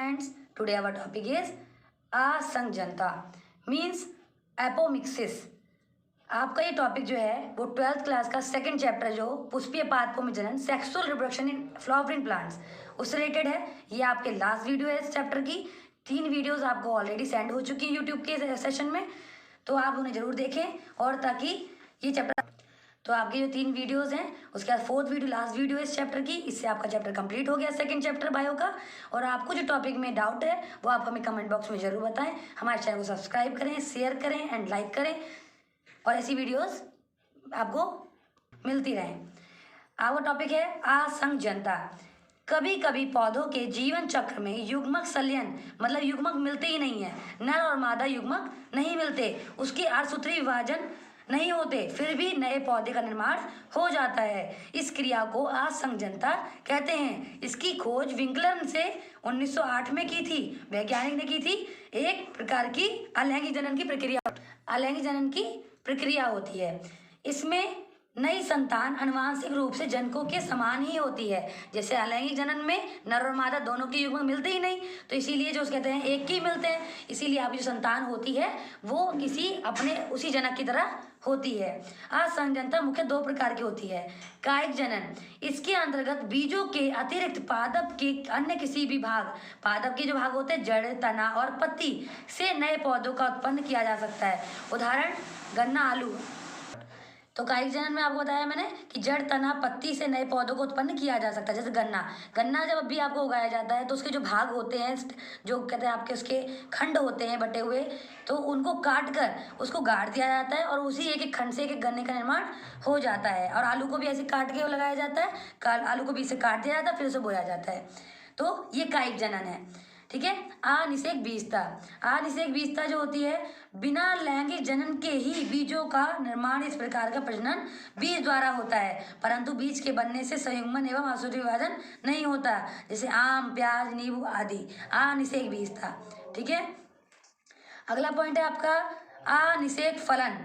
friends, today our topic is असंजनता means apomixis. आपका ये टॉपिक जो है वो 12th क्लास का सेकंड चैप्टर जो पुष्पीय पादपों में जनन sexual reproduction in flowering plants उससे रिलेटेड है। ये आपके लास्ट वीडियो है इस चैप्टर की। 3 वीडियोस आपको ऑलरेडी सेंड हो चुकी है यूट्यूब के सेशन में, तो आप उन्हें ज़रूर देखें और ताकि ये चैप्टर तो आपके जो 3 वीडियोस हैं उसके बाद 4th वीडियो लास्ट वीडियो है इस चैप्टर की। इससे आपका चैप्टर कंप्लीट हो गया सेकंड चैप्टर बायो का। और आपको जो टॉपिक में डाउट है वो आप हमें कमेंट बॉक्स में ज़रूर बताएं। हमारे चैनल को सब्सक्राइब करें, शेयर करें एंड लाइक करें और ऐसी वीडियोस आपको मिलती रहें। आपका टॉपिक है असंजनता। कभी कभी पौधों के जीवन चक्र में युग्मक संलयन मतलब युग्मक मिलते ही नहीं है, नर और मादा युग्मक नहीं मिलते, उसकी अर्धसूत्री विभाजन नहीं होते, फिर भी नए पौधे का निर्माण हो जाता है। इस क्रिया को असंजनता कहते हैं। इसकी खोज विंकलर से 1908 में की थी। वैज्ञानिक ने की थी। एक प्रकार की अलैंगिक जनन की प्रक्रिया होती है। इसमें नई संतान आनुवांशिक रूप से जनकों के समान ही होती है। जैसे अलैंगिक जनन में नर और मादा दोनों की युग्मक मिलते ही नहीं, तो इसीलिए जो कहते हैं एक ही मिलते हैं, इसीलिए आपकी जो संतान होती है वो किसी अपने उसी जनक की तरह होती है। असंजनता मुख्य 2 प्रकार की होती है। कायिक जनन, इसके अंतर्गत बीजों के अतिरिक्त पादप के अन्य किसी भी भाग, पादप के जो भाग होते हैं जड़, तना और पत्ती से नए पौधों का उत्पन्न किया जा सकता है। उदाहरण गन्ना, आलू। तो कायिक जनन में आपको बताया मैंने कि जड़, तना, पत्ती से नए पौधों को उत्पन्न किया जा सकता है। जैसे गन्ना जब भी आपको उगाया जाता है तो उसके जो भाग होते हैं, जो कहते हैं आपके उसके खंड होते हैं बटे हुए, तो उनको काट कर उसको गाड़ दिया जाता है और उसी एक एक खंड से एक गन्ने का निर्माण हो जाता है। और आलू को भी ऐसे काट के लगाया जाता है, आलू को भी इसे काट दिया जाता है, फिर उसे बोया जाता है। तो ये कायिक जनन है। ठीक है। अनिषेक बीजता। अनिषेक बीजता जो होती है, बिना लैंगिक जनन के ही बीजों का निर्माण इस प्रकार का प्रजनन बीज द्वारा होता है, परंतु बीज के बनने से संयुग्मन एवं अर्धसूत्री विभाजन नहीं होता। जैसे आम, प्याज, नींबू आदि। अनिषेक बीजता। ठीक है। अगला पॉइंट है आपका अनिषेक फलन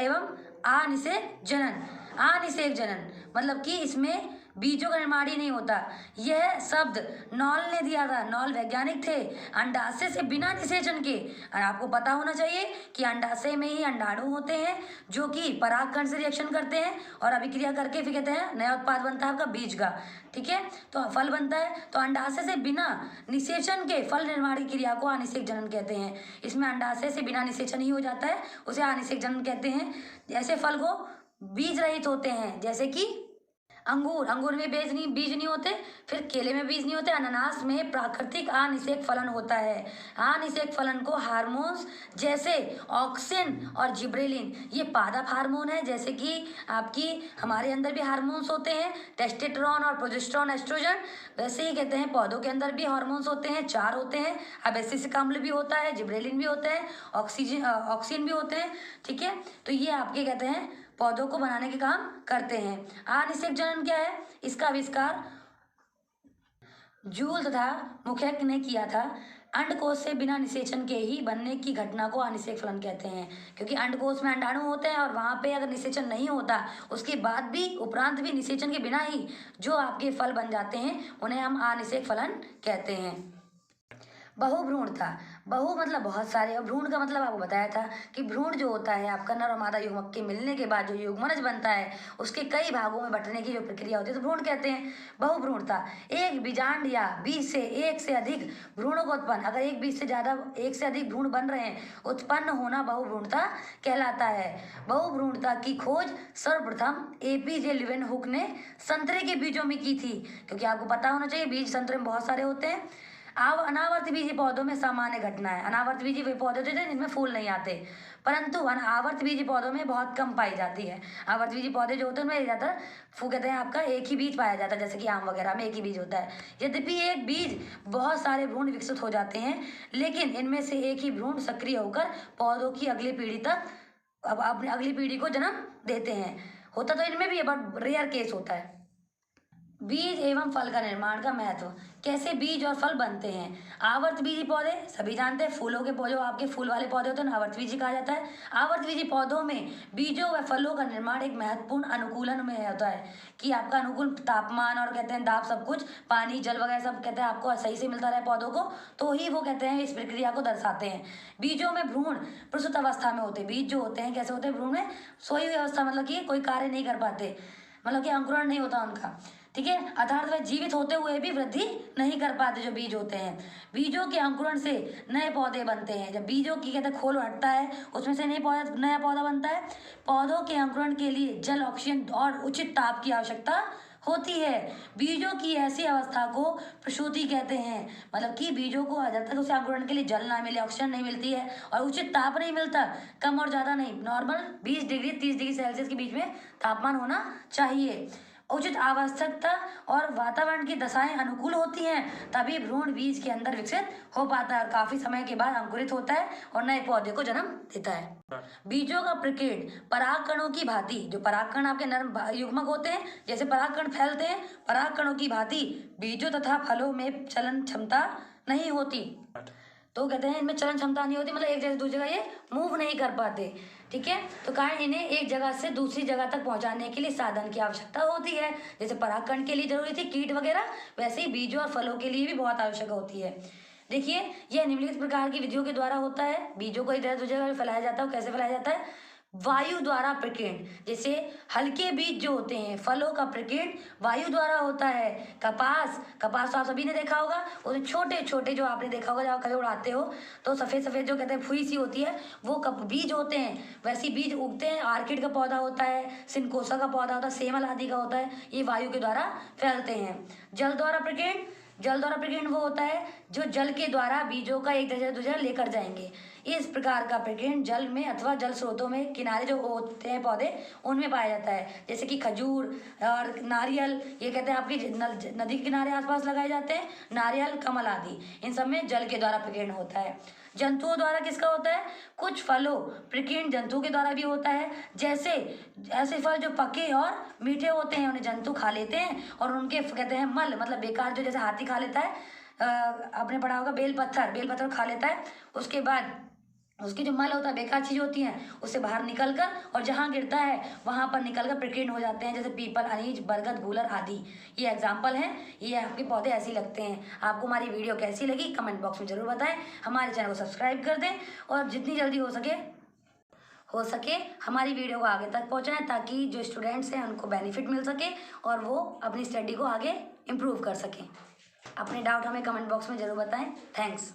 एवं अनिषेक जनन। अनिषेक जनन मतलब कि इसमें बीजों का निर्माण ही नहीं होता। यह शब्द नॉल ने दिया था। नॉल वैज्ञानिक थे। अंडाशय से बिना निषेचन के, और आपको पता होना चाहिए कि अंडाशय में ही अंडाणु होते हैं जो कि परागकण से रिएक्शन करते हैं और अभिक्रिया करके फिर कहते हैं नया उत्पाद बनता है आपका बीज का। ठीक है। तो फल बनता है। तो अंडाशय से बिना निषेचन के फल निर्माण की क्रिया को अनिषेक जनन कहते हैं। इसमें अंडाशय से बिना निषेचन ही हो जाता है, उसे अनिषेक जनन कहते हैं। जैसे फल को बीज रहित होते हैं, जैसे कि अंगूर में बीज नहीं होते, फिर केले में बीज नहीं होते। अनानास में प्राकृतिक अनिषेक फलन होता है। अनिषेक फलन को हार्मोन्स जैसे ऑक्सिन और जिब्रेलिन, ये पादप हार्मोन है। जैसे कि आपकी हमारे अंदर भी हार्मोन्स होते हैं, टेस्टोस्टेरोन और प्रोजेस्टेरोन, एस्ट्रोजन, वैसे ही कहते हैं पौधों के अंदर भी हार्मोन्स होते हैं, 4 होते हैं। अबैसिसिक अम्ल भी होता है, जिब्रेलिन भी होते हैं, ऑक्सिन भी होते हैं। ठीक है। तो ये आपके कहते हैं पौधों को बनाने के काम करते हैं। अनिषेक जनन क्या है? इसका आविष्कार जूल तथा मुख्यक ने किया था। अंडकोश से बिना निषेचन के ही बनने की घटना को अनिषेक फलन कहते हैं, क्योंकि अंडकोश में अंडाणु होते हैं और वहाँ पे अगर निषेचन नहीं होता, उसके बाद भी उपरांत भी निषेचन के बिना ही जो आपके फल बन जाते हैं उन्हें हम अनिषेक फलन कहते हैं। बहुभ्रूणता। बहु मतलब बहुत सारे, और भ्रूण का मतलब आपको बताया था कि भ्रूण जो होता है आपका नर और मादा युग्मक के मिलने के बाद जो युग्मनज बनता है उसके कई भागों में बंटने की जो प्रक्रिया होती है तो भ्रूण कहते हैं। बहुभ्रूणता एक बीजांड या बीज से एक से अधिक भ्रूणों को उत्पन्न, अगर एक बीज से ज़्यादा एक से अधिक भ्रूण बन रहे हैं, उत्पन्न होना बहुभ्रूणता कहलाता है। बहुभ्रूणता की खोज सर्वप्रथम APJ लीeuwenhoek ने संतरे के बीजों में की थी, क्योंकि आपको पता होना चाहिए बीज संतरे में बहुत सारे होते हैं। अनावर्त बीजी पौधों में सामान्य घटना है। अनावर्त बीजी वे पौधे होते हैं जिनमें फूल नहीं आते, परंतु आवर्त बीजी पौधों में बहुत कम पाई जाती है। आवर्त बीजी पौधे जो होते हैं उनमें ज़्यादातर कहते हैं आपका एक ही बीज पाया जाता है, जैसे कि आम वगैरह में एक ही बीज होता है। यद्यपि एक बीज बहुत सारे भ्रूण विकसित हो जाते हैं, लेकिन इनमें से एक ही भ्रूण सक्रिय होकर पौधों की अगली पीढ़ी तक अपनी अगली पीढ़ी को जन्म देते हैं। होता तो इनमें भी है बट रेयर केस होता है। बीज एवं फल का निर्माण का महत्व। कैसे बीज और फल बनते हैं। आवर्तबीजी पौधे सभी जानते हैं, फूलों के पौधे, आपके फूल वाले पौधे होते हैं, आवर्तबीजी कहा जाता है। आवर्तबीजी पौधों में बीजों व फलों का निर्माण एक महत्वपूर्ण अनुकूलन में होता है कि आपका अनुकूल तापमान और कहते हैं दाब, सब कुछ पानी जल वगैरह सब कहते हैं आपको सही से मिलता रहे पौधों को, तो ही वो कहते हैं इस प्रक्रिया को दर्शाते हैं। बीजों में भ्रूण प्रसूत अवस्था में होते हैं। बीज जो होते हैं कैसे होते हैं, भ्रूण में सोई हुई अवस्था, मतलब कि कोई कार्य नहीं कर पाते, मतलब कि अंकुरण नहीं होता उनका, ठीक है। अर्थात वह जीवित होते हुए भी वृद्धि नहीं कर पाते जो बीज होते हैं। बीजों के अंकुरण से नए पौधे बनते हैं। जब बीजों की कहते हैं खोल हटता है, उसमें से नया पौधा बनता है। पौधों के अंकुरण के लिए जल, ऑक्सीजन और उचित ताप की आवश्यकता होती है। बीजों की ऐसी अवस्था को प्रसूति कहते हैं, मतलब कि बीजों को जब तक उसे अंकुरण के लिए जल ना मिले, ऑक्सीजन नहीं मिलती है और उचित ताप नहीं मिलता, कम और ज़्यादा नहीं, नॉर्मल 20 डिग्री 30 डिग्री सेल्सियस के बीच में तापमान होना चाहिए। उचित आवश्यकता और वातावरण की दशाएं अनुकूल होती हैं, तभी भ्रूण बीज के अंदर विकसित हो पाता है और काफी समय के बाद अंकुरित होता है और नए पौधे को जन्म देता है। बीजों का प्रकीर्ण परागकणों की भांति, जो परागकण आपके नर्म युग्मक होते हैं, जैसे परागकण फैलते हैं, परागकणों की भांति बीजों तथा फलों में चलन क्षमता नहीं होती। तो कहते हैं इनमें चलन क्षमता नहीं होती, मतलब एक जगह से दूसरी जगह ये मूव नहीं कर पाते, ठीक है। तो कारण इन्हें एक जगह से दूसरी जगह तक पहुंचाने के लिए साधन की आवश्यकता होती है। जैसे परागकण के लिए जरूरी थी कीट वगैरह, वैसे ही बीजों और फलों के लिए भी बहुत आवश्यक होती है। देखिए, यह निम्नलिखित प्रकार की विधियों के द्वारा होता है। बीजों को एक जगह दूसरी जगह फैलाया जाता है। कैसे फैलाया जाता है, वायु द्वारा प्रकीर्ण। जैसे हल्के बीज जो होते हैं, फलों का प्रकीर्ण वायु द्वारा होता है। कपास तो आप सभी ने देखा होगा, उसमें छोटे छोटे जो आपने देखा होगा, जब आप कभी उड़ाते हो तो सफेद सफेद जो कहते हैं फुई सी होती है, वो बीज होते हैं। वैसे बीज उगते हैं। आर्किड का पौधा होता है, सिनकोसा का पौधा होता है, सेमल आदि का होता है, ये वायु के द्वारा फैलते हैं। जल द्वारा प्रकीर्ण वो होता है जो जल के द्वारा बीजों का एक जगह से दूसरी जगह लेकर जाएंगे। इस प्रकार का प्रकीर्ण जल में अथवा जल स्रोतों में किनारे जो होते हैं पौधे, उनमें पाया जाता है। जैसे कि खजूर और नारियल, ये कहते हैं आपकी नदी के किनारे आसपास लगाए जाते हैं। नारियल, कमल आदि, इन सब में जल के द्वारा प्रकीर्ण होता है। जंतुओं द्वारा किसका होता है, कुछ फलों प्रकीर्ण जंतु के द्वारा भी होता है। जैसे ऐसे फल जो पके और मीठे होते हैं, उन्हें जंतु खा लेते हैं और उनके कहते हैं मल, मतलब बेकार, जो जैसे हाथी खा लेता है, आपने पढ़ा होगा बेल पत्थर खा लेता है, उसके बाद उसकी जो मल होता है, बेकार चीज होती है, उससे बाहर निकलकर और जहाँ गिरता है वहां पर निकलकर प्रकीर्ण हो जाते हैं। जैसे पीपल, अनीज, बरगद, गूलर आदि, ये एग्जाम्पल हैं। ये आपके पौधे ऐसे लगते हैं। आपको हमारी वीडियो कैसी लगी कमेंट बॉक्स में जरूर बताएं। हमारे चैनल को सब्सक्राइब कर दें और जितनी जल्दी हो सके हमारी वीडियो को आगे तक पहुंचाएं, ताकि जो स्टूडेंट्स हैं उनको बेनिफिट मिल सके और वो अपनी स्टडी को आगे इम्प्रूव कर सकें। अपने डाउट हमें कमेंट बॉक्स में जरूर बताएं। थैंक्स।